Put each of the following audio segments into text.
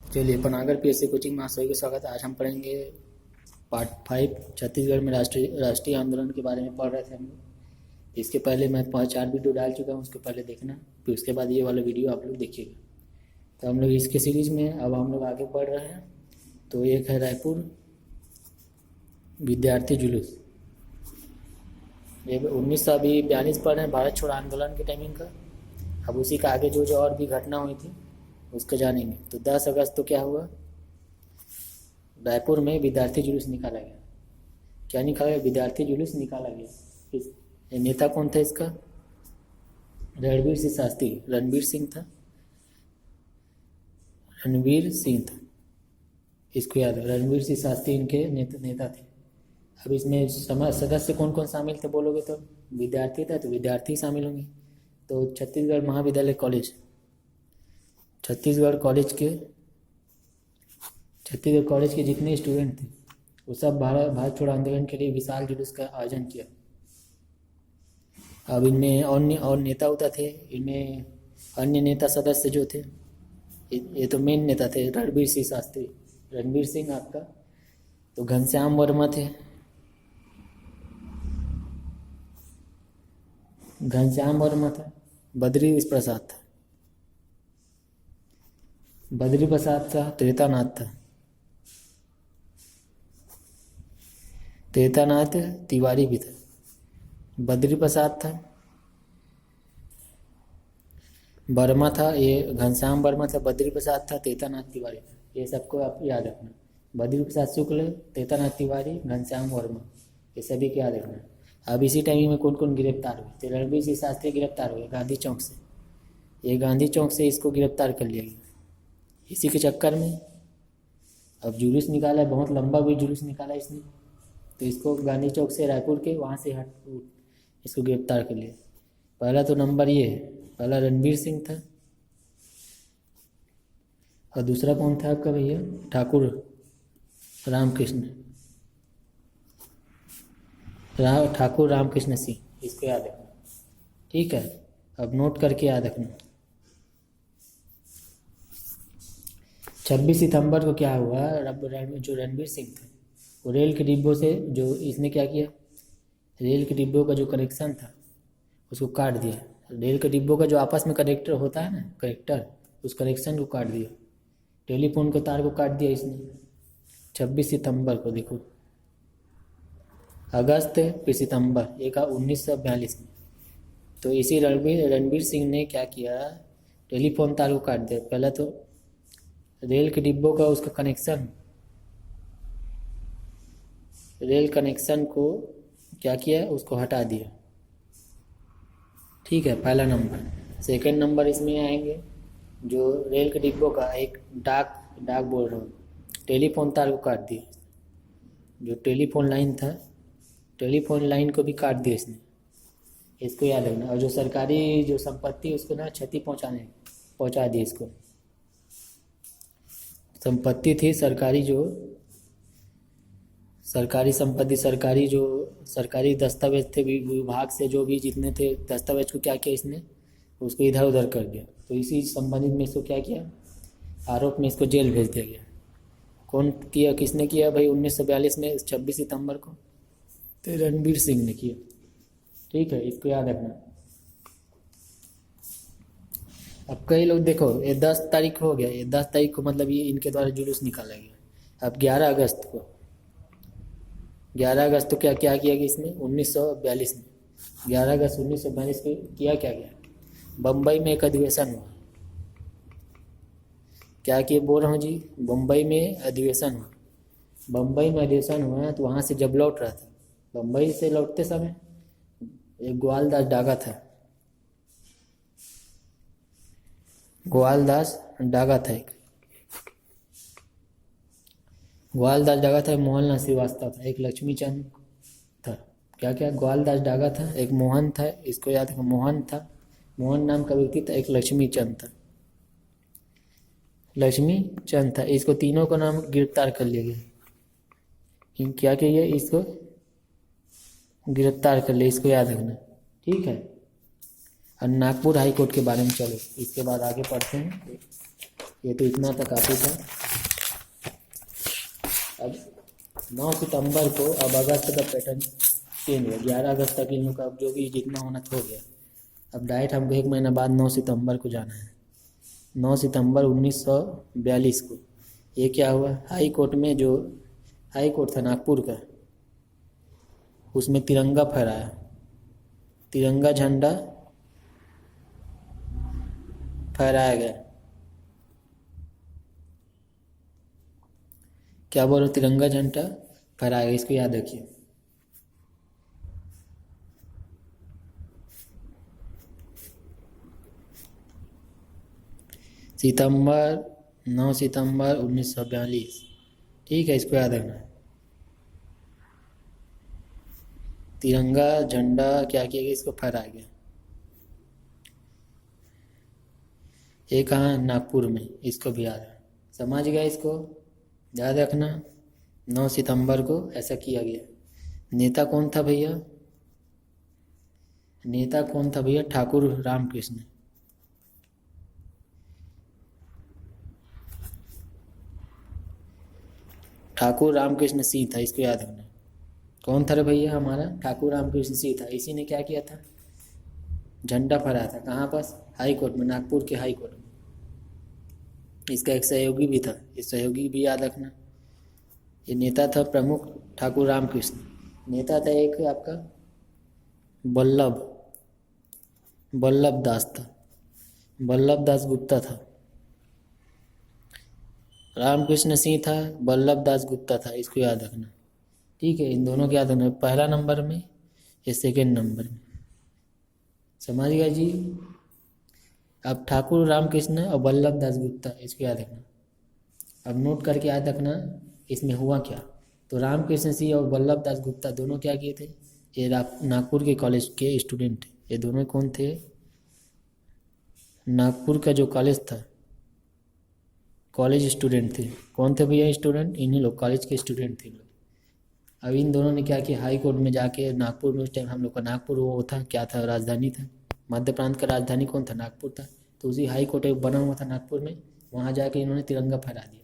चलिए Panagar PSC coaching में आप सभी का स्वागत है। आज हम पढ़ेंगे पार्ट 5 छत्तीसगढ़ में राष्ट्रीय आंदोलन के बारे में पढ़ रहे थे हम लोग। इसके पहले मैं 4 वीडियो डाल चुका हूँ, उसके पहले देखना, फिर उसके बाद ये वाला वीडियो आप लोग देखिएगा। तो हम लोग इसके सीरीज़ में अब हम लोग आगे बढ़ रहे हैं। तो एक है रायपुर विद्यार्थी जुलूस, ये 1942 पढ़ रहे हैं, भारत छोड़ो आंदोलन के टाइमिंग का। अब उसी का आगे जो जो और भी घटना हुई थी उसको जानेंगे। तो 10 अगस्त तो क्या हुआ, रायपुर में विद्यार्थी जुलूस निकाला गया। क्या निकाला गया? विद्यार्थी जुलूस निकाला गया। नेता कौन था इसका? रणबीर सिंह शास्त्री, रणबीर सिंह था, रणबीर सिंह था, इसको याद है। रणबीर सिंह शास्त्री इनके नेता थे। अब इसमें सदस्य कौन कौन शामिल थे बोलोगे तो विद्यार्थी था, तो विद्यार्थी शामिल होंगे। तो छत्तीसगढ़ महाविद्यालय कॉलेज, छत्तीसगढ़ कॉलेज के जितने स्टूडेंट थे वो सब भारत छोड़ो आंदोलन के लिए विशाल जुलूस का आयोजन किया। अब इनमें और नेता होता थे, इनमें अन्य नेता सदस्य जो थे, ये तो मेन नेता थे रणबीर सिंह शास्त्री, रणबीर सिंह आपका। तो घनश्याम वर्मा थे, घनश्याम वर्मा था, बद्री प्रसाद था, बद्री प्रसाद था, त्रेतानाथ था, त्रेतानाथ तिवारी भी था, बद्री प्रसाद था, वर्मा था, ये घनश्याम वर्मा था, बद्री प्रसाद था, त्रेतानाथ तिवारी था। ये सबको आप याद रखना, बद्री प्रसाद शुक्ल, त्रेतानाथ तिवारी, घनश्याम वर्मा, ये सभी को याद रखना। अब इसी टाइम में कौन कौन गिरफ्तार हुए? तो रणबीर सिंह शास्त्री गिरफ्तार हुए गांधी चौक से, ये गांधी चौक से इसको गिरफ्तार कर लिया गया। इसी के चक्कर में अब जुलूस निकाला है, बहुत लंबा भी जुलूस निकाला इसने, तो इसको गांधी चौक से रायपुर के वहाँ से इसको गिरफ्तार कर लिया। पहला तो नंबर ये है, पहला रणबीर सिंह था, और दूसरा कौन था आपका भैया? ठाकुर रामकृष्ण, ठाकुर रामकृष्ण सिंह, इसको याद रखना, ठीक है। अब नोट करके याद रखना। 26 सितंबर को क्या हुआ, जो रणबीर सिंह था वो रेल के डिब्बों से, जो इसने क्या किया, रेल के डिब्बों का जो कनेक्शन था उसको काट दिया। रेल के डिब्बों का जो आपस में कनेक्टर होता है ना, कनेक्टर, उस कनेक्शन को काट दिया। टेलीफोन के तार को काट दिया इसने 26 सितंबर को। देखो अगस्त फिर सितंबर, एक 1942 में। तो इसी रणबीर सिंह ने क्या किया, टेलीफोन तार को काट दिया। पहला तो रेल के डिब्बों का उसका कनेक्शन, रेल कनेक्शन को क्या किया, उसको हटा दिया, ठीक है, पहला नंबर। सेकंड नंबर इसमें आएंगे जो रेल के डिब्बों का एक डाक बोल रहा हूँ, टेलीफोन तार को काट दिया। जो टेलीफोन लाइन था, टेलीफोन लाइन को भी काट दिया इसने, इसको याद रखना। और जो सरकारी जो संपत्ति उसको ना क्षति पहुँचा दी। इसको संपत्ति थी सरकारी, जो सरकारी संपत्ति, सरकारी दस्तावेज थे विभाग से, जो भी जितने थे दस्तावेज को क्या किया इसने, उसको इधर उधर कर दिया। तो इसी संबंधित में इसको क्या किया, आरोप में इसको जेल भेज दिया गया। कौन किया, किसने किया भाई 1942 में 26 सितंबर को? तो रणबीर सिंह ने किया, ठीक है, इसको याद रखना। अब कई लोग देखो, ये 10 तारीख हो गया, ये 10 तारीख को मतलब ये इनके द्वारा जुलूस निकाला गया। अब 11 अगस्त को, 11 अगस्त तो क्या क्या किया गया इसमें 1942 में, 11 अगस्त 1942 को किया क्या गया, बम्बई में एक अधिवेशन हुआ। क्या किए बोल रहा हूँ जी, बम्बई में अधिवेशन हुआ। बम्बई में अधिवेशन हुआ तो वहाँ से जब लौट रहा था, बम्बई से लौटते समय एक ग्वालदास डागा था, ग्वालदास डागा था, एक ग्वालदास डागा था, मोहनलाल श्रीवास्तव था, एक लक्ष्मीचंद था। क्या क्या, ग्वालदास डागा था, एक मोहन था, इसको याद रखो, मोहन था, मोहन नाम का व्यक्ति था, एक लक्ष्मीचंद था, लक्ष्मीचंद था। इसको तीनों का नाम गिरफ्तार कर लिया गया। क्या किया, इसको गिरफ्तार कर लिया, इसको याद रखना, ठीक है। और नागपुर हाई कोर्ट के बारे में चलो, इसके बाद आगे पढ़ते हैं। ये तो इतना तक काफ़ी था। अब 9 सितंबर को अब अगस्त का पैटर्न चेंज हुआ। 11 अगस्त तक इन लोग का अब जो भी जितना होना था हो गया। अब डायरेक्ट हमको 1 महीना बाद 9 सितंबर को जाना है। 9 सितंबर 1942 को ये क्या हुआ, हाई कोर्ट में जो हाई कोर्ट था नागपुर का, उसमें तिरंगा फहराया, तिरंगा झंडा फहराया गया। क्या बोल रहे, तिरंगा झंडा फहराया गया, इसको याद रखिए। सितंबर 9 सितंबर 1942, ठीक है, इसको याद रखना। तिरंगा झंडा क्या किया गया, इसको फहराया गया। ये कहाँ, नागपुर में, इसको भी याद है, समझ गया, इसको याद रखना। 9 सितंबर को ऐसा किया गया। नेता कौन था भैया, नेता कौन था भैया, ठाकुर रामकृष्ण। ठाकुर रामकृष्ण सिंह था, इसको याद रखना। कौन था रे भैया, हमारा ठाकुर रामकृष्ण सिंह था। इसी ने क्या किया था, झंडा फहराया था। कहाँ पास, हाई कोर्ट में, नागपुर के हाई कोर्ट में। इसका एक सहयोगी भी था, इस सहयोगी भी याद रखना। ये नेता था प्रमुख ठाकुर रामकृष्ण। नेता था एक आपका बल्लभ दास था, बल्लभ दास गुप्ता था। रामकृष्ण सिंह था, बल्लभ दास गुप्ता था, इसको याद रखना, ठीक है। इन दोनों को याद रखना, पहला नंबर में या सेकेंड नंबर में, समझ गया जी। अब ठाकुर रामकृष्ण और बल्लभ दास गुप्ता, इसको याद रखना। अब नोट करके याद रखना इसमें हुआ क्या। तो रामकृष्ण सिंह और बल्लभ दास गुप्ता दोनों क्या किए थे, ये नागपुर के कॉलेज के स्टूडेंट थे। ये दोनों कौन थे, नागपुर का जो कॉलेज था, कॉलेज स्टूडेंट थे। कौन थे भैया स्टूडेंट, इन्हीं लोग कॉलेज के स्टूडेंट थे लोग। अब इन दोनों ने क्या किया, हाई कोर्ट में जाके, नागपुर में उस टाइम हम लोग का नागपुर वो था क्या था, राजधानी था, मध्य प्रांत का राजधानी कौन था, नागपुर था। तो उसी हाई कोर्ट बना हुआ था नागपुर में, वहाँ जाके इन्होंने तिरंगा फहरा दिया।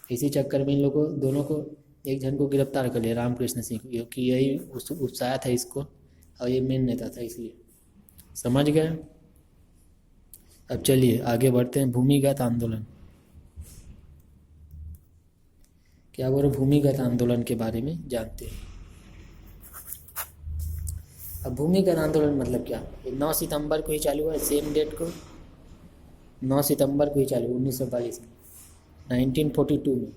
इसी चक्कर में इन लोगों को दोनों को, एक जन को गिरफ्तार कर लिया, रामकृष्ण सिंह को, क्योंकि यही उत्साह था इसको और ये मेन नेता था, इसलिए। समझ गए। अब चलिए आगे बढ़ते हैं। भूमिगत आंदोलन, क्या बोलो, भूमिगत आंदोलन के बारे में जानते हैं। अब भूमिगत आंदोलन मतलब क्या, 9 सितंबर को ही चालू हुआ, सेम डेट को 9 सितंबर को ही चालू, 1942 में, 1942 में।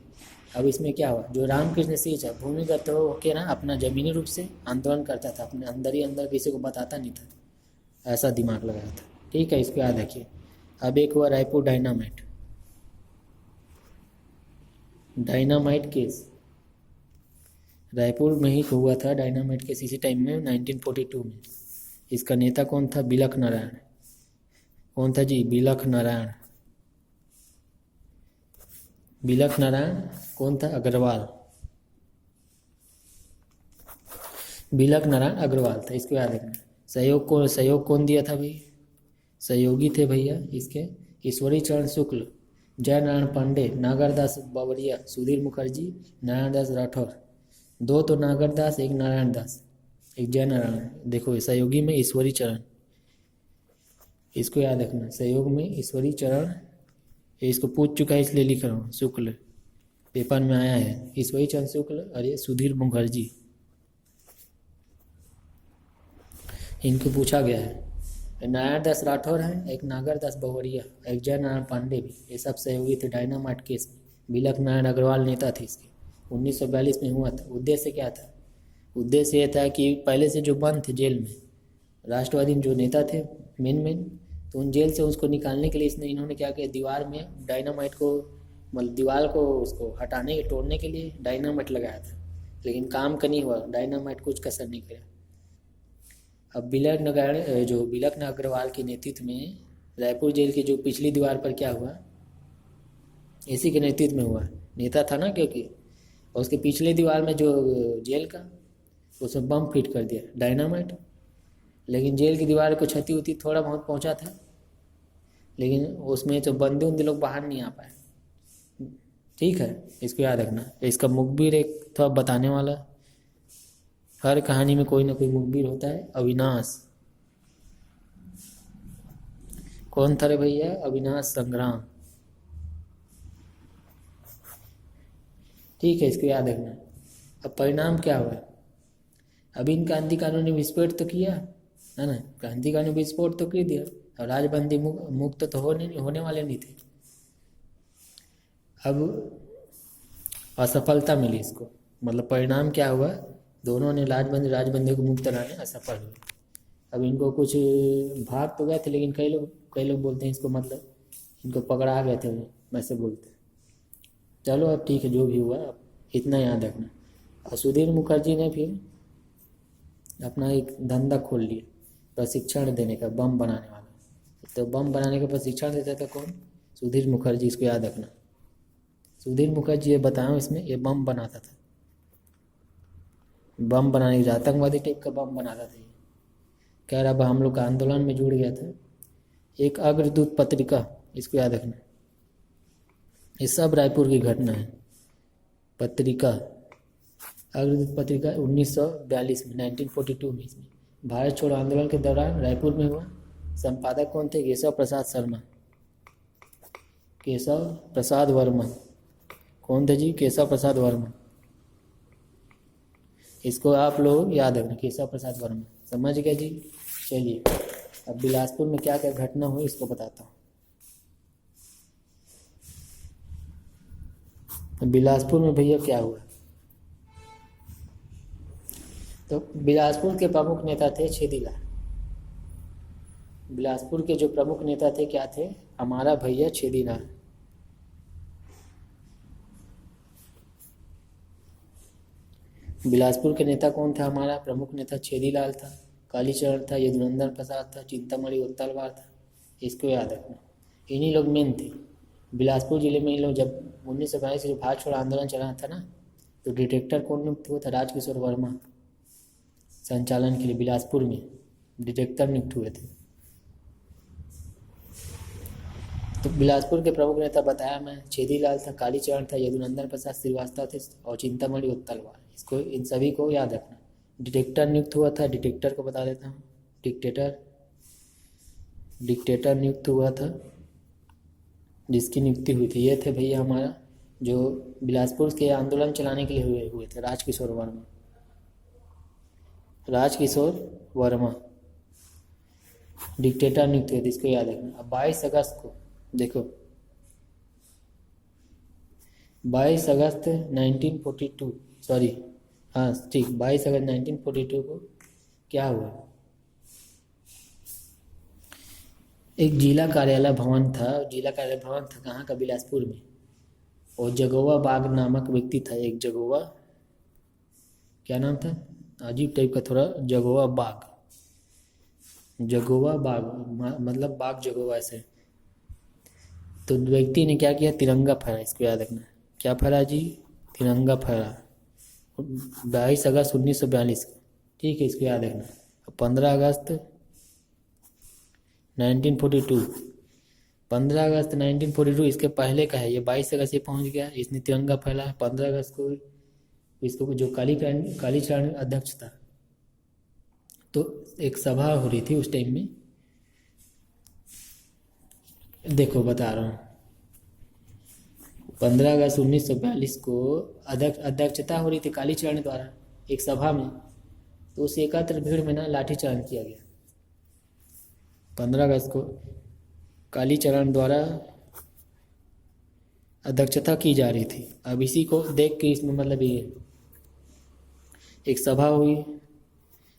अब इसमें क्या हुआ, जो रामकृष्ण सिंह था भूमिगत होकर ना अपना जमीनी रूप से आंदोलन करता था, अपने अंदर ही अंदर, किसी को बताता नहीं था, ऐसा दिमाग लगाया था, ठीक है, इसको याद रखिए। अब एक हुआ रायपुर डायनामाइट केस, रायपुर में ही हुआ था डायनामाइट केस, इसी टाइम में 1942 में। इसका नेता कौन था, बिलख नारायण। कौन था जी, बिलख नारायण। बिलख नारायण कौन था, अग्रवाल, बिलख नारायण अग्रवाल था, इसको याद रखना। सहयोग कौन दिया था भाई, सहयोगी थे भैया इसके ईश्वरी चरण शुक्ल, जय नारायण पांडे, नागरदास बावरिया, सुधीर मुखर्जी, नारायण दास राठौर। दो तो नागर दास, एक नारायण दास, एक जय नारायण। देखो सहयोगी में ईश्वरी चरण, इसको याद रखना, सहयोग में ईश्वरी चरण। इसको पूछ चुका है इसलिए लिख रहा हूँ, शुक्ल पेपर में आया है, ईश्वरी चरण शुक्ल और ये सुधीर मुखर्जी, इनको पूछा गया है। नारायण दास राठौर है, एक नागर दास बवरिया, एक जय नारायण पांडे भी, ये सब सहयोगी थे डायनामाइट केस में। बिलख नारायण अग्रवाल नेता थे इसके, 1942 में हुआ था। उद्देश्य क्या था, उद्देश्य ये था कि पहले से जो बंद थे जेल में राष्ट्रवादी जो नेता थे मेन, तो उन जेल से उसको निकालने के लिए इन्होंने क्या किया, दीवार में डायनामाइट को, मतलब दीवार को उसको हटाने तोड़ने के लिए डायनामाइट लगाया था, लेकिन काम का नहीं हुआ, डायनामाइट कुछ कसर नहीं किया। अब बिलख अग्रवाल के नेतृत्व में रायपुर जेल की जो पिछली दीवार पर क्या हुआ, इसी के नेतृत्व में हुआ, नेता था ना क्योंकि, और उसके पिछले दीवार में जो जेल का, उसमें बम फिट कर दिया डायनामाइट, लेकिन जेल की दीवार को क्षति उति थोड़ा बहुत पहुंचा था, लेकिन उसमें तो बंदे उनके लोग बाहर नहीं आ पाए। ठीक है, इसको याद रखना। इसका मुखबिर एक था बताने वाला, हर कहानी में कोई ना कोई मुखबिर होता है। अविनाश कौन था रे भैया? अविनाश संग्राम। ठीक है, इसको याद रखना। अब परिणाम क्या हुआ? अभी इन क्रांति कानून ने विस्फोट तो किया है ना, क्रांति कानून विस्फोट तो कर दिया, और राजबंदी मुक्त तो होने वाले नहीं थे। अब असफलता मिली इसको, मतलब परिणाम क्या हुआ? दोनों ने राजबंदी को मुक्त कराने असफल हुए। अब इनको कुछ भाग तो गए थे, लेकिन कई लोग बोलते हैं इसको मतलब इनको पकड़ा गए थे, वैसे बोलते हैं। चलो अब ठीक है, जो भी हुआ अब इतना याद रखना। और सुधीर मुखर्जी ने फिर अपना एक धंधा खोल लिया प्रशिक्षण देने का, बम बनाने वाला। तो बम बनाने का प्रशिक्षण देता था कौन? सुधीर मुखर्जी, इसको याद रखना। सुधीर मुखर्जी ये बताया इसमें, ये बम बनाता था, बम बनाने की आतंकवादी टाइप का बम बनाता था। कह रहा अब हम लोग का आंदोलन में जुड़ गया था। एक अग्रदूत पत्रिका, इसको याद रखना। ये सब रायपुर की घटना है। पत्रिका अग्रदूत पत्रिका 1942 में, 1942 में, इसमें भारत छोड़ो आंदोलन के दौरान रायपुर में हुआ। संपादक कौन थे? केशव प्रसाद शर्मा, केशव प्रसाद वर्मा। कौन थे जी? केशव प्रसाद वर्मा। इसको आप लोग याद रखना, केशव प्रसाद वर्मा। समझ गए जी? चलिए अब बिलासपुर में क्या क्या घटना हुई इसको बताता हूँ। बिलासपुर में भैया क्या हुआ? तो बिलासपुर के प्रमुख नेता थे छेदीलाल। बिलासपुर के जो प्रमुख नेता थे क्या थे? हमारा भैया छेदीलाल। बिलासपुर के नेता कौन था? हमारा प्रमुख नेता छेदीलाल था, कालीचरण था, यदुनंदन प्रसाद था, चिंतामणि उत्तलवार था। इसको याद रखना, इन्हीं लोग मेन थे। बिलासपुर जिले में इन लोग जब 1942 से जो भारत छोड़ो आंदोलन चला था ना, तो डिटेक्टर कौन नियुक्त हुआ था? राजकिशोर वर्मा। संचालन के लिए बिलासपुर में डिटेक्टर नियुक्त हुए थे। तो बिलासपुर के प्रमुख नेता बताया मैं, छेदीलाल था, कालीचरण था, यदुनंदन प्रसाद श्रीवास्तव थे और चिंतामणि उत्तलवार। इसको इन सभी को याद रखना। डिटेक्टर नियुक्त हुआ था, डिटेक्टर को बता देता हूँ। डिक्टेटर नियुक्त हुआ था, जिसकी नियुक्ति हुई थी ये थे भैया हमारा जो बिलासपुर के आंदोलन चलाने के लिए हुए थे, राजकिशोर वर्मा। राजकिशोर वर्मा डिक्टेटर नियुक्त हुए थे, इसको याद रखना। अब 22 अगस्त को देखो, 22 अगस्त 1942, सॉरी हाँ ठीक, 22 अगस्त 1942 को क्या हुआ? एक जिला कार्यालय भवन था। जिला कार्यालय भवन था कहाँ का? बिलासपुर में। और जगोवा बाग नामक व्यक्ति था, एक जगोवा, क्या नाम था? अजीब टाइप का थोड़ा, जगोवा बाग। जगोवा बाग मतलब बाग जगोवा ऐसे। तो व्यक्ति ने क्या किया? तिरंगा फहराया। इसको याद रखना, क्या फहराया जी? तिरंगा फहराया 22 अगस्त 1942 को। ठीक है, इसको याद रखना। 15 अगस्त 1942, 15 अगस्त 1942 इसके पहले का है। ये 22 अगस्त से पहुंच गया, इसने तिरंगा फहराया। 15 अगस्त को इसको जो कालीचरण अध्यक्ष था, तो एक सभा हो रही थी उस टाइम में। देखो बता रहा हूँ, 15 अगस्त 1942 को अध्यक्षता हो रही थी कालीचरण द्वारा एक सभा में। तो उस एकत्र भीड़ में ना लाठीचार्ज किया गया। 15 अगस्त को कालीचरण द्वारा अध्यक्षता की जा रही थी। अब इसी को देख के इसमें मतलब ये एक सभा हुई,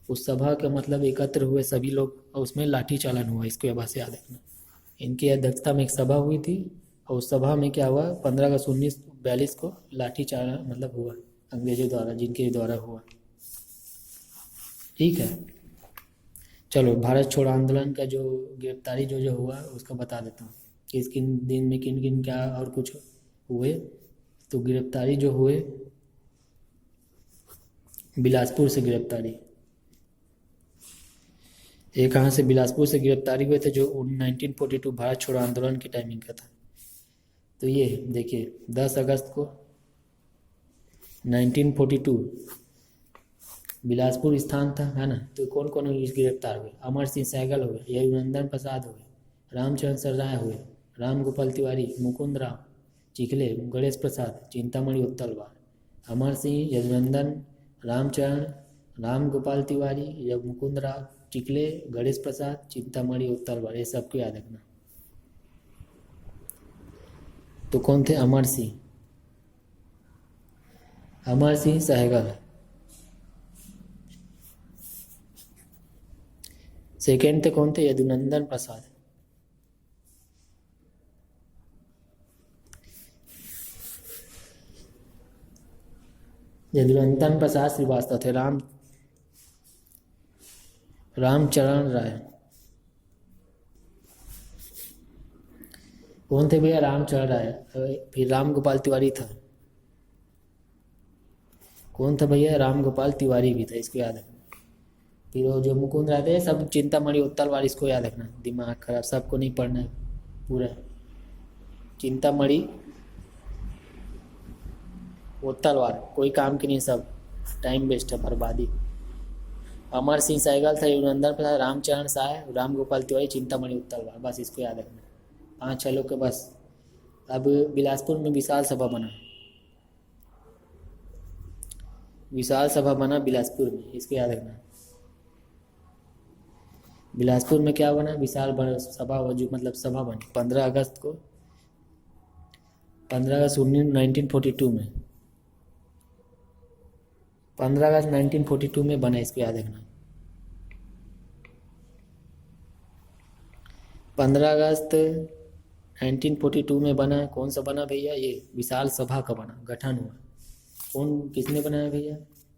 उस सभा का मतलब एकत्र हुए सभी लोग और उसमें लाठी चालन हुआ। इसको बस याद रखना, इनकी अध्यक्षता में एक सभा हुई थी और उस सभा में क्या हुआ? 15 अगस्त 1942 को लाठी चालन मतलब हुआ अंग्रेजों द्वारा, जिनके द्वारा हुआ। ठीक है, चलो भारत छोड़ो आंदोलन का जो गिरफ्तारी जो हुआ उसका बता देता हूँ, किस किन दिन में किन किन क्या और कुछ हुए। तो गिरफ्तारी जो हुए, बिलासपुर से गिरफ्तारी, ये कहाँ से, बिलासपुर से गिरफ्तारी हुए थे, जो 1942 भारत छोड़ो आंदोलन की टाइमिंग का था। तो ये देखिए 10 अगस्त को 1942 बिलासपुर स्थान था, है ना। तो कौन कौन गिरफ्तार हुए, अमर सिंह सहगल हुए, यदुनंदन प्रसाद हुए, रामचरण सरराय हुए, राम गोपाल तिवारी, मुकुंद राम चिखले, गणेश प्रसाद, चिंतामणि उत्तलवार। अमर सिंह, यदुनंदन, रामचरण, राम गोपाल तिवारी, मुकुंद राम चिखले, गणेश प्रसाद, चिंतामणि उत्तलवार, ये सबको याद रखना। तो कौन थे, अमर सिंह, अमर सिंह सहगल। सेकेंड थे कौन थे, यदुनंदन प्रसाद। यदुनंदन प्रसाद श्रीवास्तव थे। रामचरण राय। कौन थे भैया, रामचरण राय। फिर राम गोपाल तिवारी था। कौन था भैया, राम गोपाल तिवारी भी था, इसको याद रखना। फिर वो जो मुकुंद राय थे, सब चिंतामणि उत्तलवार, इसको याद रखना, दिमाग खराब, सबको नहीं पढ़ना है पूरा। चिंतामणि उत्तलवार कोई काम की नहीं, सब टाइम वेस्ट है, बर्बादी। अमर सिंह सहगल था, यदुनंदन प्रसाद, रामचरण साय, राम गोपाल तिवारी, चिंतामणि उत्तलवार, बस इसको याद रखना, 5-6 लोग के बस। अब बिलासपुर में विशाल सभा बना, विशाल सभा बना बिलासपुर में, इसको याद रखना। बिलासपुर में क्या बना, विशाल सभा, जो मतलब सभा बनी 15 अगस्त को, 15 अगस्त 1942 में, 15 अगस्त 1942 में बना, इसको याद रखना। 15 अगस्त 1942 में बना, कौन सा बना भैया, ये विशाल सभा का बना, गठन हुआ। कौन, किसने बनाया भैया,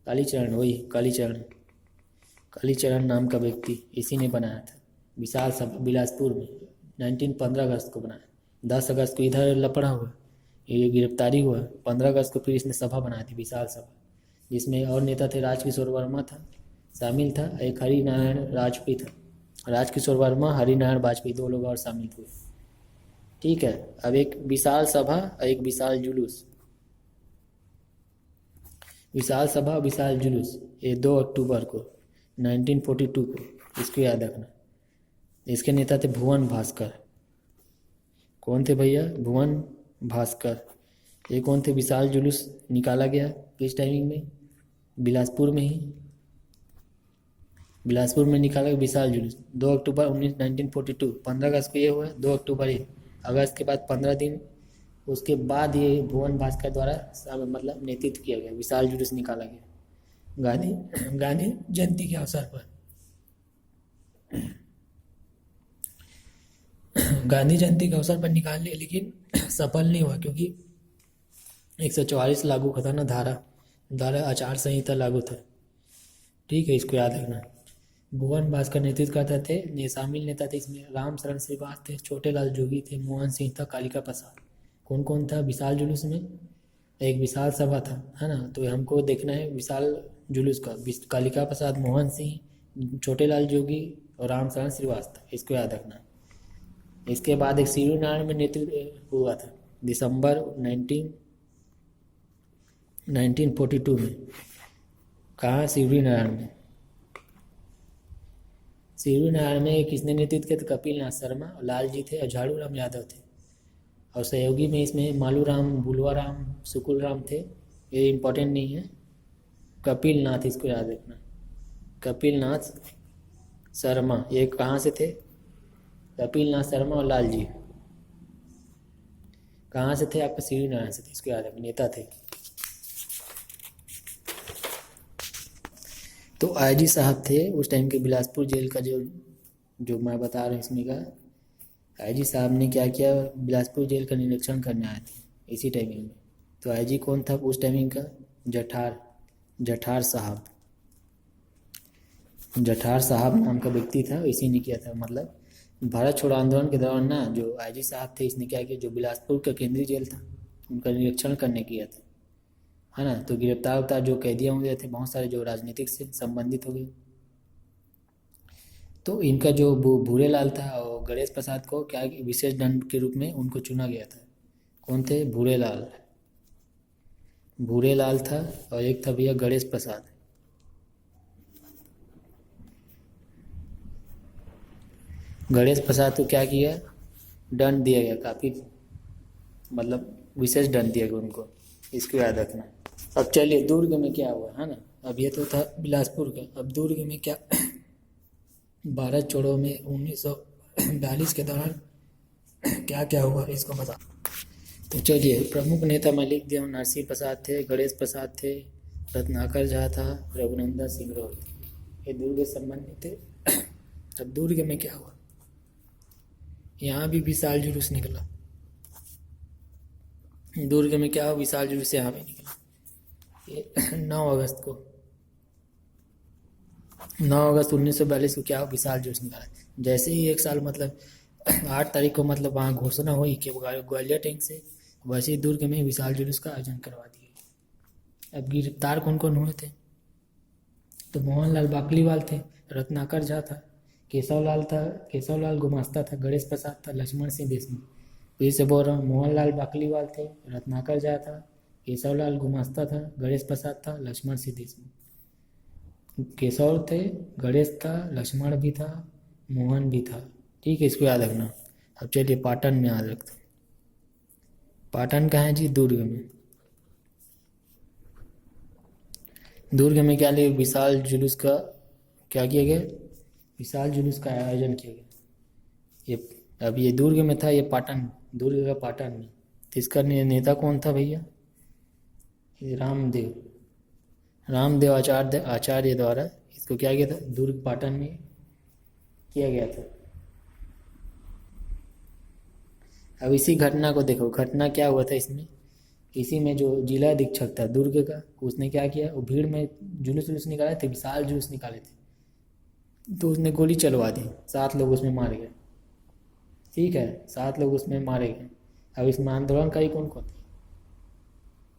कालीचरण, वही कालीचरण, कालीचरण नाम का व्यक्ति, इसी ने बनाया था विशाल सभा बिलासपुर में, 15 अगस्त को बनाया। 10 अगस्त को इधर लपड़ा हुआ, ये गिरफ्तारी हुआ। 15 अगस्त को फिर इसने सभा बनाई थी, विशाल सभा, जिसमें और नेता थे, राजकिशोर वर्मा था शामिल था, एक हरिनारायण वाजपेयी था, राजकिशोर वर्मा, हरिनारायण वाजपेयी, 2 लोग और शामिल हुए। ठीक है, अब एक विशाल सभा, एक विशाल जुलूस, विशाल सभा, विशाल जुलूस, ये 2 अक्टूबर को 1942 को, इसको याद रखना। इसके नेता थे भुवन भास्कर। कौन थे भैया, भुवन भास्कर। ये कौन थे, विशाल जुलूस निकाला गया किस टाइमिंग में, बिलासपुर में ही, बिलासपुर में निकाला गया विशाल जुलूस 2 अक्टूबर 1942। 15 अगस्त को ये हुआ, 2 अक्टूबर ये, अगस्त के बाद 15 दिन उसके बाद ये भुवन भास्कर द्वारा मतलब नेतृत्व किया गया, विशाल जुलूस निकाला गया गांधी जयंती के अवसर पर। गांधी जयंती के अवसर पर निकाल लिया, लेकिन सफल नहीं हुआ, क्योंकि 144 लागू था ना, धारा आचार संहिता लागू था। ठीक है, इसको याद रखना। भुवन भास्कर नेतृत्व करते थे, शामिल नेता थे इसमें राम शरण श्रीवास थे, छोटे लाल जोगी थे, मोहन सिंह था, कालिका प्रसाद। कौन कौन था विशाल जुलूस में, एक विशाल सभा था, है ना। तो हमको देखना है विशाल जुलूस का, कालिका प्रसाद, मोहन सिंह, छोटे लाल जोगी और राम शरण श्रीवास था, इसको याद रखना। इसके बाद एक सीरू नारायण में नेतृत्व हुआ था, दिसंबर 1942 में। कहाँ, सीरू नारायण में। सीरू नारायण में किसने नेतृत्व किया था, कपिल नाथ शर्मा, और लाल जी थे और झाड़ू राम यादव थे, और सहयोगी में इसमें मालू राम, बुलवा राम, सुकुल राम थे। ये इम्पोर्टेंट नहीं है, कपिल नाथ, इसको याद रखना, कपिल नाथ शर्मा। ये कहाँ से थे, कपिल नाथ शर्मा और लाल जी कहाँ से थे, आपका सीरू नारायण से थे, इसको याद रखना, नेता थे। तो आईजी साहब थे उस टाइम के, बिलासपुर जेल का जो मैं बता रहा हूँ इसमें का, आईजी साहब ने क्या किया, बिलासपुर जेल का निरीक्षण करने आए थे इसी टाइमिंग में। तो आईजी कौन था उस टाइमिंग का, जठार साहब, जठार साहब नाम का व्यक्ति था, इसी ने किया था। मतलब भारत छोड़ो आंदोलन के दौरान ना, जो आईजी साहब थे, इसने क्या किया, जो बिलासपुर का केंद्रीय जेल था उनका निरीक्षण करने किया था, है ना। तो गिरफ्तार जो कैदियाँ हो गए थे बहुत सारे, जो राजनीतिक से संबंधित हो गए। तो इनका जो भूरे लाल था और गणेश प्रसाद को क्या विशेष दंड के रूप में उनको चुना गया था। कौन थे? भूरे लाल। भूरे लाल था और एक था भैया गणेश प्रसाद। गणेश प्रसाद को क्या किया? दंड दिया गया, काफ़ी मतलब विशेष दंड दिया गया उनको, इसको याद रखना। अब चलिए दुर्ग में क्या हुआ है ना। अब ये तो था बिलासपुर का, अब दुर्ग में क्या भारत छोड़ो में 1942 के दौरान क्या क्या हुआ इसको बता। तो चलिए प्रमुख नेता मैं लिख दिया हूँ। नरसिंह प्रसाद थे, गणेश प्रसाद थे, रत्नाकर झा था, रघुनंदन सिंह राव थे। ये दुर्ग से संबंधित थे। अब दुर्ग में क्या हुआ? यहाँ भी विशाल जुलूस निकला। दुर्ग में क्या हुआ? विशाल जुलूस यहाँ भी निकला। ये 9 अगस्त को 9 अगस्त 1942 को क्या हुआ? विशाल जुलूस निकाला। जैसे ही एक साल मतलब 8 तारीख को मतलब वहाँ घोषणा हुई कि ग्वालियर टैंक से, वैसे ही दुर्ग में विशाल जुलूस का आयोजन करवा दिया। अब गिरफ्तार कौन कौन हुए थे? तो मोहनलाल बाकलीवाल थे, रत्नाकर झा था, केशवलाल था, केशवलाल गुमास्ता था, गणेश प्रसाद था, लक्ष्मण सिंह देशमुख। फिर से बोल रहा हूँ, मोहनलाल बाकलीवाल थे, रत्नाकर झा था, केशवलाल गुमास्ता था, गणेश प्रसाद था, लक्ष्मण सिंह देशमुख। केशव थे, गणेश था, लक्ष्मण भी था, मोहन भी था। ठीक है, इसको याद रखना। अब चलिए पाटन में याद रखते हैं। पाटन कहाँ है जी? दुर्ग में। दुर्ग में क्या लिए? विशाल जुलूस का क्या किया गया? विशाल जुलूस का आयोजन किया गया। ये अब ये दुर्ग में था, ये पाटन, दुर्ग का पाटन में। तो इसका नेता कौन था भैया? ये रामदेव आचार्य द्वारा इसको क्या किया था? दुर्ग पाटन में किया गया था। अब इसी घटना को देखो, घटना क्या हुआ था इसमें। इसी में जो जिला अधीक्षक था दुर्ग का, उसने क्या किया, वो भीड़ में जुलूस निकाले थे, विशाल जुलूस निकाले थे, तो उसने गोली चलवा दी, 7 लोग उसमें मारे गए। ठीक है, 7 लोग उसमें मारे गए। अब इसमें आंदोलनकारी कौन कौन थे?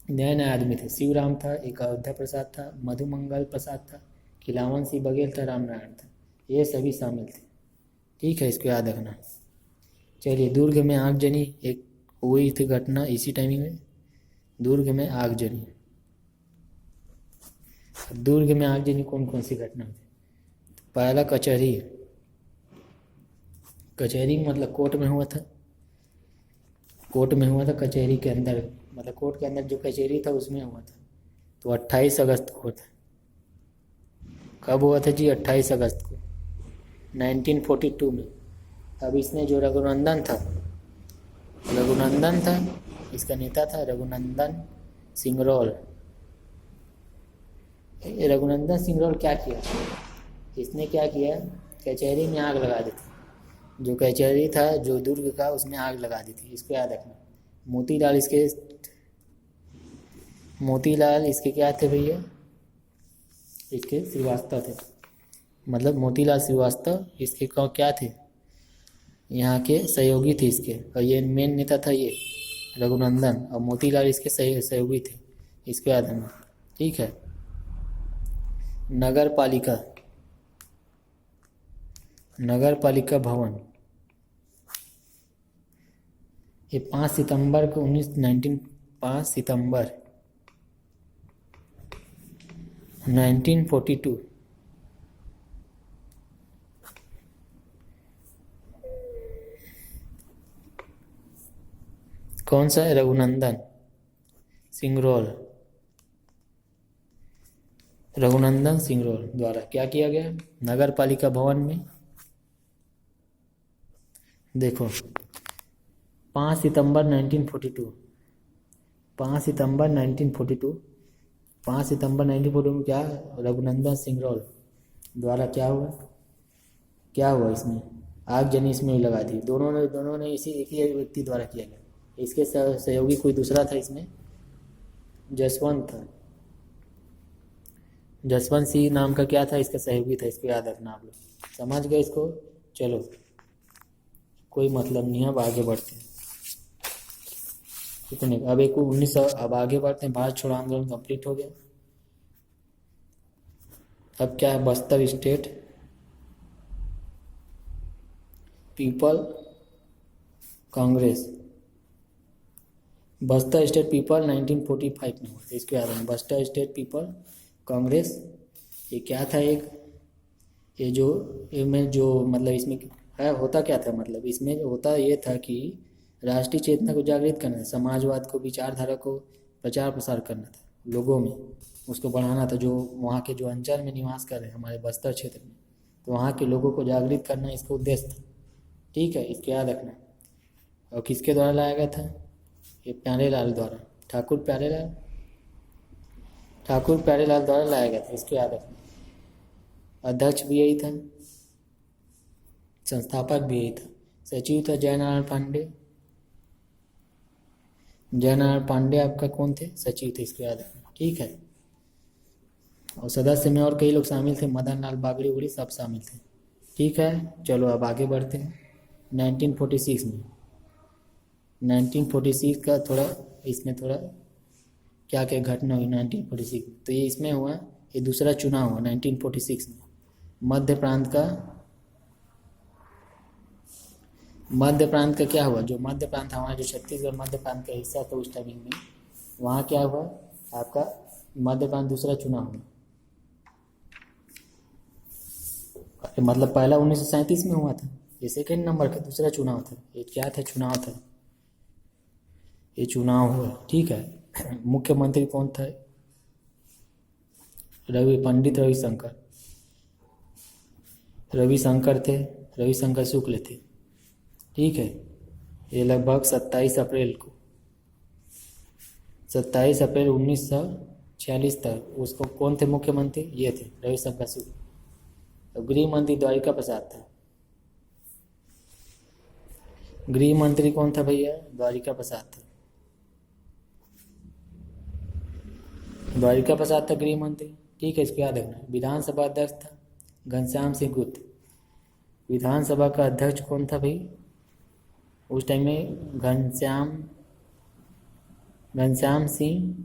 नए नए आदमी थे। शिवराम था, एक अयोध्या प्रसाद था, मधुमंगल प्रसाद था, खिलावन सिंह बघेल था, रामनारायण था। ये सभी शामिल थे। ठीक है, इसको याद रखना। चलिए दुर्ग में आगजनी एक हुई थी घटना इसी टाइमिंग में। दुर्ग में आगजनी। दुर्ग में आगजनी कौन कौन सी घटना हुई? पहला कचहरी। कचहरी मतलब कोर्ट में हुआ था। कोर्ट में हुआ था, कचहरी के अंदर, मतलब कोर्ट के अंदर जो कचहरी था उसमें हुआ था। तो 28 अगस्त को हुआ था। कब हुआ था जी? 28 अगस्त को 1942 में। अब इसने जो रघुनंदन था, इसका नेता था रघुनंदन सिंगरौल। रघुनंदन सिंगरौल क्या किया? इसने क्या किया? कचहरी में आग लगा दी थी। जो कचहरी था जो दुर्ग का, उसमें आग लगा दी थी, इसको याद रखना। मोतीलाल इसके क्या थे भैया? इसके श्रीवास्तव थे, मतलब मोतीलाल श्रीवास्तव इसके क्या थे? यहाँ के सहयोगी थे इसके। और ये मेन नेता था ये रघुनंदन, और मोतीलाल इसके सहयोगी थे, इसको याद रखना। ठीक है। नगर पालिका भवन, ये 5 सितंबर को 5 सितंबर 1942 कौन सा है? रघुनंदन सिंगरौल द्वारा क्या किया गया? नगर पालिका भवन में देखो 5 सितंबर 1942 में क्या? रघुनंदन सिंगरौल द्वारा क्या हुआ इसमें? आगजनी इसमें लगा दी। दोनों ने इसी एक ही व्यक्ति द्वारा किया गया। इसके सहयोगी कोई दूसरा था इसमें, जसवंत सिंह नाम का क्या था इसका सहयोगी था, इसको याद रखना आप लोग। समझ गए इसको? चलो कोई मतलब नहीं है, अब आगे बढ़ते हैं। कितने अब 1900, अब आगे बढ़ते हैं। भारत छोड़ो आंदोलन कंप्लीट हो गया। अब क्या है? Bastar state people Congress, Bastar state people 1945 में हुआ था, इसको याद रखना। बस्तर स्टेट पीपल कांग्रेस ये क्या था, एक ये जो में जो मतलब इसमें है होता क्या था, मतलब इसमें होता ये था कि राष्ट्रीय चेतना को जागृत करना, समाजवाद को, विचारधारा को प्रचार प्रसार करना था लोगों में, उसको बढ़ाना था। जो वहाँ के जो अंचल में निवास कर रहे हैं हमारे बस्तर क्षेत्र में, तो वहाँ के लोगों को जागृत करना इसका उद्देश्य था। ठीक है, इसको याद रखना। और किसके द्वारा लाया गया था, ये प्यारेलाल द्वारा, ठाकुर प्यारेलाल द्वारा लाया गया था, इसको याद रखना। अध्यक्ष भी यही था, संस्थापक भी यही था। सचिव था जयनारायण पांडे आपका कौन थे, सचिव थे, इसको याद रखना। ठीक है, और सदस्य में और कई लोग शामिल थे, मदन लाल बागड़ी उड़ी सब शामिल थे। ठीक है, चलो अब आगे बढ़ते हैं। 1946 में 1946 का थोड़ा इसमें थोड़ा क्या क्या घटना हुई 1946 में, तो ये इसमें हुआ, ये दूसरा चुनाव हुआ 1946 में। मध्य प्रांत का क्या हुआ, जो मध्य प्रांत हमारा जो छत्तीसगढ़ मध्य प्रांत का हिस्सा था उस टाइमिंग में, वहाँ क्या हुआ आपका, मध्य प्रांत दूसरा चुनाव हुआ। मतलब पहला 1937 में हुआ था, ये सेकेंड नंबर का दूसरा चुनाव था। ये क्या था, चुनाव था, ये चुनाव हुआ। ठीक है, मुख्यमंत्री कौन था, पंडित रविशंकर थे, रविशंकर शुक्ल थे। ठीक है, ये लगभग 27 अप्रैल 1946 तक उसको कौन थे मुख्यमंत्री, ये थे रविशंकर शुक्ल। तो गृह मंत्री द्वारिका प्रसाद था, गृह मंत्री कौन था भैया, द्वारिका प्रसाद था, द्वारिका प्रसाद था गृह मंत्री। ठीक है, इसको याद रखना। विधानसभा अध्यक्ष था घनश्याम सिंह गुप्त, विधानसभा का अध्यक्ष कौन था भाई उस टाइम में, घनश्याम सिंह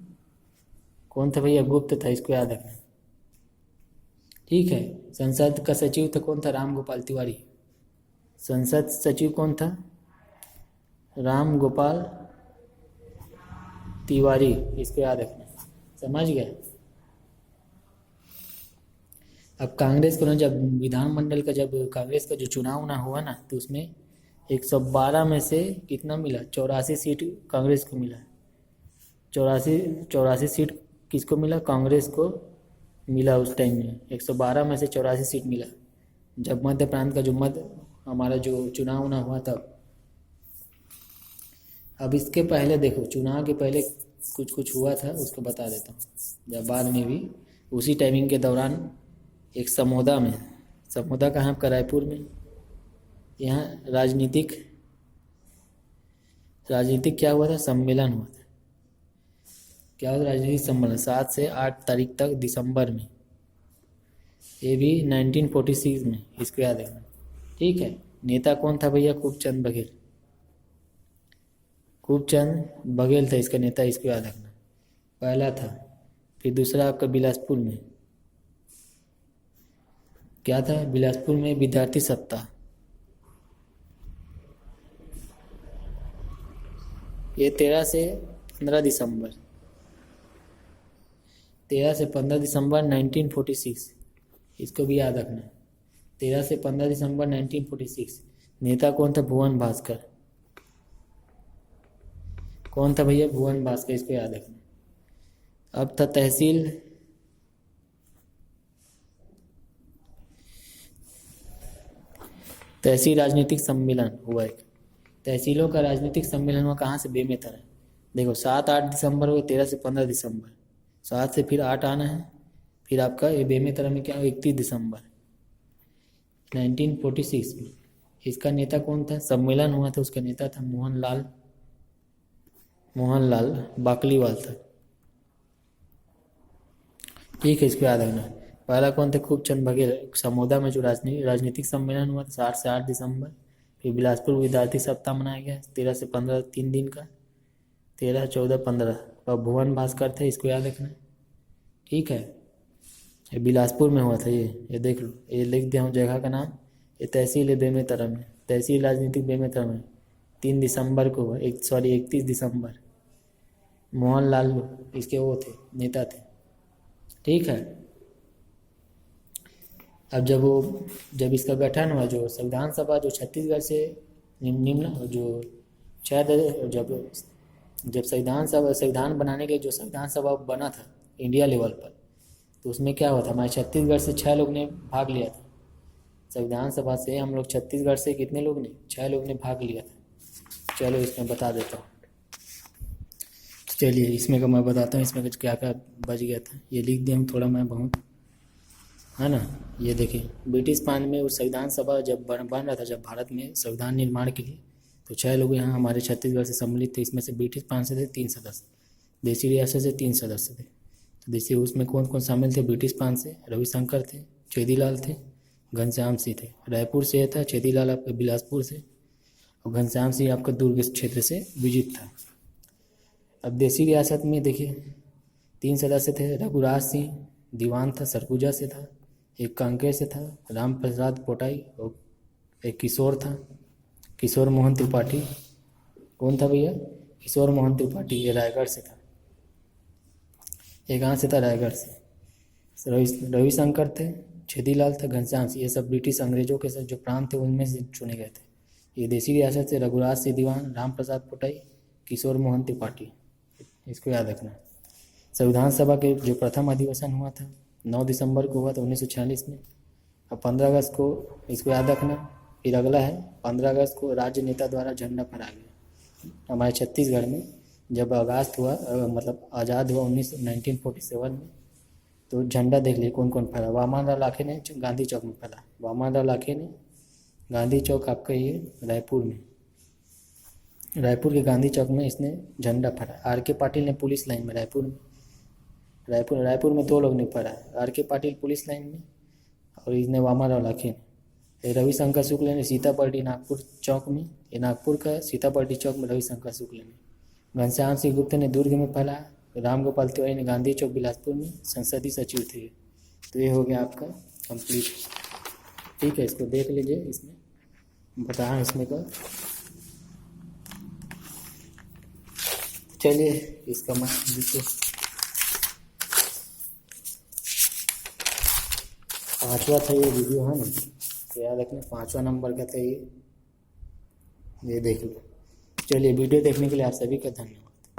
कौन था भैया, गुप्त था, इसको याद रखना। ठीक है, संसद का सचिव था कौन था, राम गोपाल तिवारी, संसद सचिव कौन था, राम गोपाल तिवारी, इसको याद रखना। समझ गए। अब कांग्रेस को ना, जब विधानमंडल का जब कांग्रेस का जो चुनाव ना हुआ ना, तो उसमें 112 में से कितना मिला, 84 सीट कांग्रेस को मिला। 84 सीट किसको मिला, कांग्रेस को मिला उस टाइम में। 112 में से 84 सीट मिला, जब मध्य प्रांत का जो हमारा जो चुनाव ना हुआ तब। अब इसके पहले देखो, चुनाव के पहले कुछ हुआ था, उसको बता देता हूँ। जब बाद में भी उसी टाइमिंग के दौरान एक समोदा कहाँ आपका, रायपुर में, यहाँ राजनीतिक क्या हुआ था, सम्मेलन हुआ था। क्या हुआ, राजनीतिक सम्मेलन 7 से 8 तारीख तक दिसंबर में, ये भी 1946 में, इसको याद रखना। ठीक है, नेता कौन था भैया, खूबचंद बघेल था इसका नेता, इसको याद रखना, पहला था। फिर दूसरा आपका बिलासपुर में क्या था, बिलासपुर में विद्यार्थी सप्ताह, ये 13 से 15 दिसंबर 1946, इसको भी याद रखना। 13 से 15 दिसंबर 1946। नेता कौन था, भुवन भास्कर, कौन था भैया, भुवन भास्कर, इसको याद रखना। अब था तहसील राजनीतिक सम्मेलन हुआ, एक तहसीलों का राजनीतिक सम्मेलन हुआ, कहाँ से, बेमेतरा। देखो 7-8 दिसंबर हुआ, 13 से 15 दिसंबर, 7 से फिर 8 आना है, फिर आपका ये बेमेतरा में क्या, 31 दिसंबर 1946 में। इसका नेता कौन था, सम्मेलन हुआ था, उसका नेता था मोहनलाल बाकलीवाल था। ठीक है, इसको याद रखना। पहला कौन थे, खूबचंद बघेल, समोदा में जो राजनीतिक सम्मेलन हुआ था 7 से 8 दिसंबर। फिर बिलासपुर विद्यार्थी सप्ताह मनाया गया 13 से 15, 3 दिन का, 13, 14, 15। और भुवन भास्कर थे, इसको याद रखना। ठीक है, ये बिलासपुर में हुआ था, ये देख लो, ये लिख दिया हूँ जगह का नाम, ये तहसील है बेमेतरा में। तहसील राजनीतिक बेमेतरा में 3 दिसंबर को हुआ, 31 दिसंबर। मोहनलाल इसके वो थे, नेता थे। ठीक है। अब जब इसका गठन हुआ, जो संविधान सभा जो छत्तीसगढ़ से निम्न जो शायद जब संविधान बनाने के जो संविधान सभा बना था इंडिया लेवल पर, तो उसमें क्या हुआ था, हमारे छत्तीसगढ़ से 6 लोग ने भाग लिया था। संविधान सभा से हम लोग छत्तीसगढ़ से कितने लोग ने, 6 लोग ने भाग लिया था। चलो इसमें बता देता हूँ। चलिए इसमें का मैं बताता हूँ, इसमें कुछ क्या क्या बच गया था, ये लिख दिया हम थोड़ा मैं बहुत, है ना। ये देखिए, ब्रिटिश पान में वो संविधान सभा जब बन रहा था, जब भारत में संविधान निर्माण के लिए, तो 6 लोग यहाँ हमारे छत्तीसगढ़ से सम्मिलित थे। इसमें से ब्रिटिश पान से थे 3 सदस्य, देसी रियासत से 3 सदस्य थे। तो देसी उसमें कौन कौन शामिल थे, ब्रिटिश पान से रविशंकर थे, चेदीलाल थे, घनश्याम सिंह थे। रायपुर से था चेदीलाल, आपका बिलासपुर से, और घनश्याम सिंह आपका दुर्ग क्षेत्र से विजित था। अब देसी रियासत में देखिए 3 सदस्य थे, रघुराज सिंह दीवान था, सरगुजा से था, एक कांकेर से था, राम प्रसाद पोटाई, और एक किशोर था, किशोर मोहन त्रिपाठी। कौन था भैया, किशोर मोहन त्रिपाठी, ये रायगढ़ से था। ये कहाँ से था, रायगढ़ से। रविशंकर थे, छेदीलाल था, घनश्याम सिंह, ये सब ब्रिटिश अंग्रेजों के साथ जो प्रांत थे उनमें से चुने गए थे। ये देसी रियासत से रघुराज सिंह दीवान, राम प्रसाद पोटाई, किशोर मोहन त्रिपाठी, इसको याद रखना। संविधान सभा के जो प्रथम अधिवेशन हुआ था 9 दिसंबर को हुआ था 1946 में। अब 15 अगस्त को, इसको याद रखना। फिर अगला है 15 अगस्त को राज्य नेता द्वारा झंडा फहराया गया। हमारे छत्तीसगढ़ में जब आगाज हुआ, मतलब आज़ाद हुआ 1947 में, तो झंडा देख लिए कौन कौन फहरा। वामनलाल लाखे ने गांधी चौक में फहरा, वामनलाल लाखे ने गांधी चौक आपका ये रायपुर में, रायपुर के गांधी चौक में इसने झंडा फहराया। आर के पाटिल ने पुलिस लाइन में, रायपुर में 2 लोग ने फहराया, आर के पाटिल पुलिस लाइन में और इसने वामनलाल लाखे ने। रविशंकर शुक्ल ने सीतापर्डी नागपुर चौक में, ये नागपुर का सीतापर्डी चौक में रविशंकर शुक्ल ने। घनश्याम सिंह गुप्त ने दुर्ग में फैलाया, रामगोपाल तिवारी ने गांधी चौक बिलासपुर में संसदीय सचिव थे। तो ये हो गया आपका कंप्लीट। ठीक है, इसको देख लीजिए, इसमें बताया इसमें का। चलिए इसका मैं देखिए 5वां था ये वीडियो, है ना, तो याद रखना 5वां नंबर का था ये देख लो। चलिए वीडियो देखने के लिए आप सभी का धन्यवाद।